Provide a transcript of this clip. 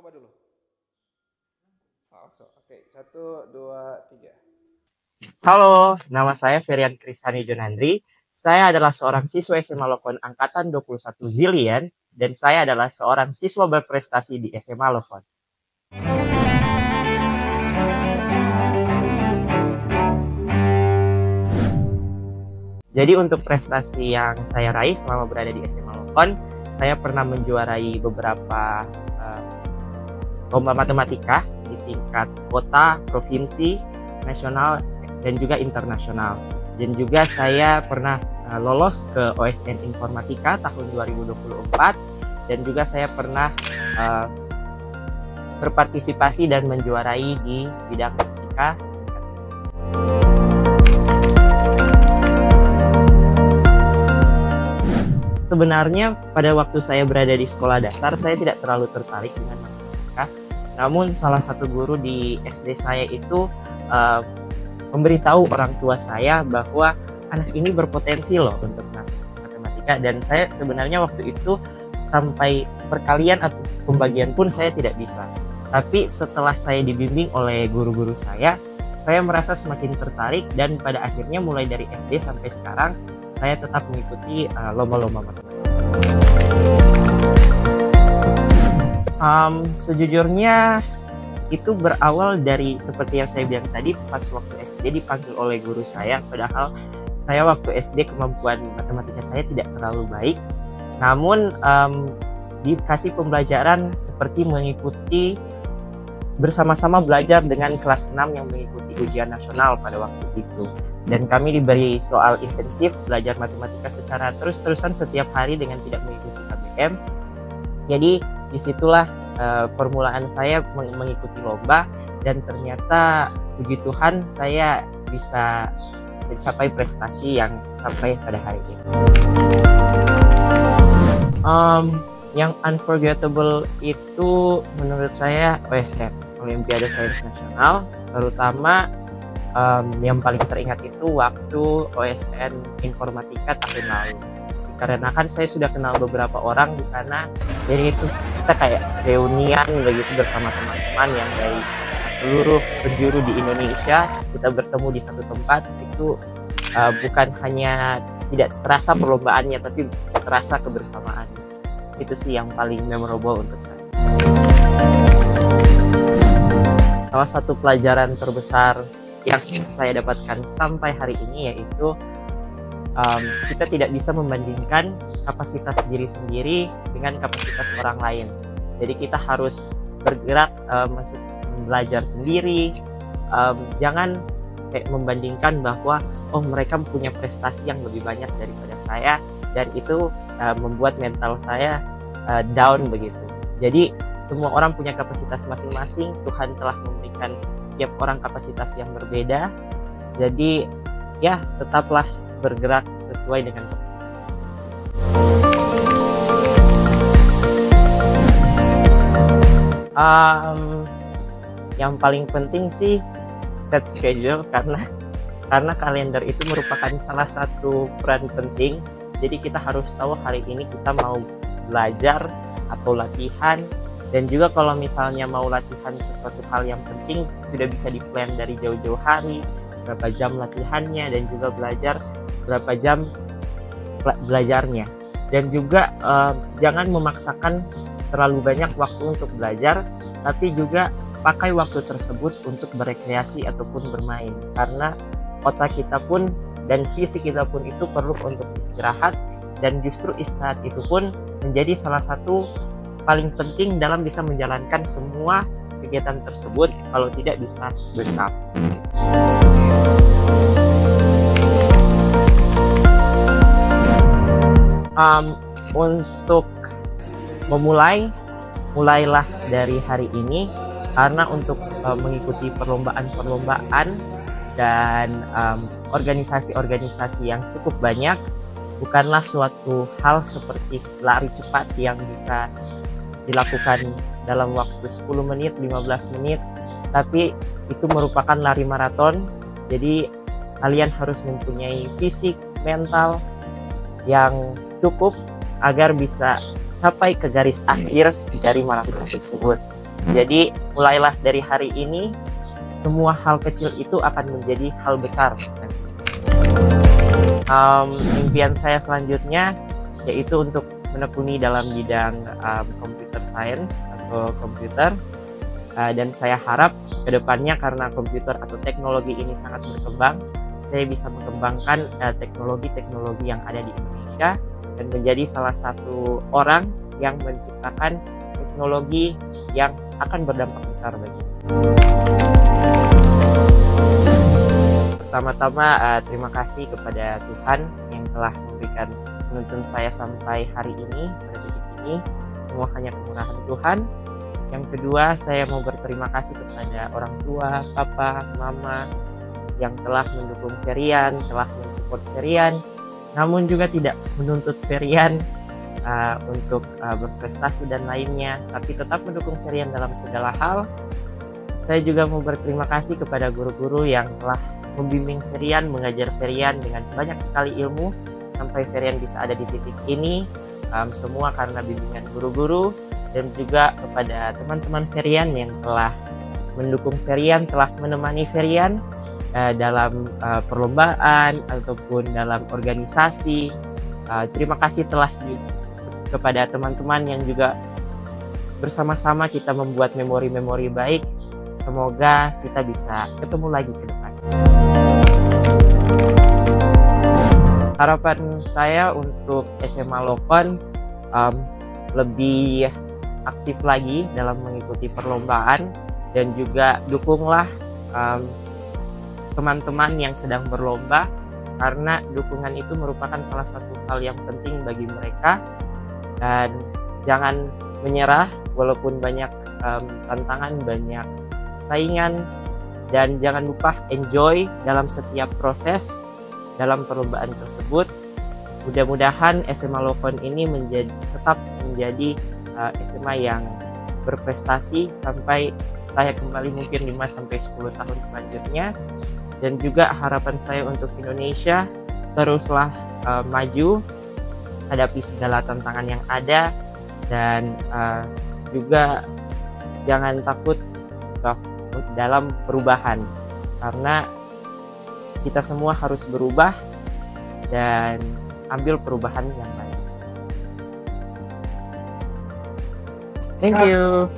coba dulu. Oke, 1, 2, 3. Halo, nama saya Ferian Kristani Jonandri. Saya adalah seorang siswa SMA Lokon Angkatan 21 Zillian, dan saya adalah seorang siswa berprestasi di SMA Lokon. Jadi untuk prestasi yang saya raih selama berada di SMA Lokon, saya pernah menjuarai beberapa lomba matematika di tingkat kota, provinsi, nasional, dan juga internasional. Dan juga saya pernah lolos ke OSN Informatika tahun 2024, dan juga saya pernah berpartisipasi dan menjuarai di bidang fisika. Sebenarnya pada waktu saya berada di sekolah dasar, saya tidak terlalu tertarik dengan matematika. Namun salah satu guru di SD saya itu memberitahu orang tua saya bahwa anak ini berpotensi loh untuk masuk matematika. Dan saya sebenarnya waktu itu sampai perkalian atau pembagian pun saya tidak bisa. Tapi setelah saya dibimbing oleh guru-guru saya merasa semakin tertarik, dan pada akhirnya mulai dari SD sampai sekarang saya tetap mengikuti lomba-lomba matematika. Sejujurnya itu berawal dari seperti yang saya bilang tadi, pas waktu SD dipanggil oleh guru saya, padahal saya waktu SD kemampuan matematika saya tidak terlalu baik. Namun dikasih pembelajaran seperti mengikuti bersama-sama belajar dengan kelas 6 yang mengikuti ujian nasional pada waktu itu. Dan kami diberi soal intensif belajar matematika secara terus-terusan setiap hari dengan tidak mengikuti KBM. Jadi disitulah permulaan saya mengikuti lomba, dan ternyata puji Tuhan saya bisa mencapai prestasi yang sampai pada hari ini. Yang unforgettable itu menurut saya OSN, Olimpiade Sains Nasional, terutama yang paling teringat itu waktu OSN Informatika tahun lalu. Karena kan saya sudah kenal beberapa orang di sana, jadi itu kita kayak reunian begitu bersama teman-teman yang dari seluruh penjuru di Indonesia. Kita bertemu di satu tempat, itu bukan hanya tidak terasa perlombaannya, tapi terasa kebersamaannya. Itu sih yang paling memorable untuk saya. Salah satu pelajaran terbesar yang saya dapatkan sampai hari ini yaitu kita tidak bisa membandingkan kapasitas diri sendiri dengan kapasitas orang lain. Jadi kita harus bergerak, belajar sendiri. Jangan membandingkan bahwa mereka punya prestasi yang lebih banyak daripada saya, dan itu membuat mental saya down begitu. Jadi semua orang punya kapasitas masing-masing. Tuhan telah memberikan tiap orang kapasitas yang berbeda. Jadi ya, tetaplah bergerak sesuai dengan kapasitas masing-masing. Yang paling penting sih set schedule, karena kalender itu merupakan salah satu peran penting. Jadi kita harus tahu hari ini kita mau belajar atau latihan, dan juga kalau misalnya mau latihan sesuatu hal yang penting sudah bisa di-plan dari jauh-jauh hari, berapa jam latihannya, dan juga belajar berapa jam belajarnya. Dan juga jangan memaksakan terlalu banyak waktu untuk belajar, tapi juga pakai waktu tersebut untuk berekreasi ataupun bermain, karena otak kita pun dan fisik kita pun itu perlu untuk istirahat, dan justru istirahat itu pun menjadi salah satu paling penting dalam bisa menjalankan semua kegiatan tersebut, kalau tidak bisa burn out. Untuk mulailah dari hari ini, karena untuk mengikuti perlombaan-perlombaan dan organisasi-organisasi yang cukup banyak bukanlah suatu hal seperti lari cepat yang bisa dilakukan dalam waktu 10 menit, 15 menit, tapi itu merupakan lari maraton. Jadi kalian harus mempunyai fisik, mental yang cukup agar bisa capai ke garis akhir dari maraton tersebut. Jadi mulailah dari hari ini, semua hal kecil itu akan menjadi hal besar. Impian saya selanjutnya yaitu untuk menekuni dalam bidang computer science atau komputer, dan saya harap kedepannya karena komputer atau teknologi ini sangat berkembang, saya bisa mengembangkan teknologi-teknologi yang ada di Indonesia dan menjadi salah satu orang yang menciptakan teknologi yang akan berdampak besar bagi. Pertama-tama terima kasih kepada Tuhan yang telah memberikan menuntun saya sampai hari ini, pada titik ini. Semua hanya kemurahan Tuhan. Yang kedua, saya mau berterima kasih kepada orang tua, papa, mama yang telah mendukung Ferian, telah mensupport Ferian, namun juga tidak menuntut Ferian untuk berprestasi dan lainnya, tapi tetap mendukung Ferian dalam segala hal. Saya juga mau berterima kasih kepada guru-guru yang telah membimbing Ferian, mengajar Ferian dengan banyak sekali ilmu sampai Ferian bisa ada di titik ini, semua karena bimbingan guru-guru, dan juga kepada teman-teman Ferian yang telah mendukung Ferian, telah menemani Ferian dalam perlombaan ataupun dalam organisasi. Terima kasih telah kepada teman-teman yang juga bersama-sama kita membuat memori-memori baik. Semoga kita bisa ketemu lagi ke depan. Harapan saya untuk SMA Lokon lebih aktif lagi dalam mengikuti perlombaan, dan juga dukunglah teman-teman yang sedang berlomba, karena dukungan itu merupakan salah satu hal yang penting bagi mereka. Dan jangan menyerah walaupun banyak tantangan, banyak saingan, dan jangan lupa enjoy dalam setiap proses dalam perlombaan tersebut. Mudah-mudahan SMA Lokon ini tetap menjadi SMA yang berprestasi sampai saya kembali mungkin 5-10 tahun selanjutnya. Dan juga harapan saya untuk Indonesia, teruslah maju, hadapi segala tantangan yang ada, dan juga jangan takut dalam perubahan, karena kita semua harus berubah dan ambil perubahan yang baik. Thank you.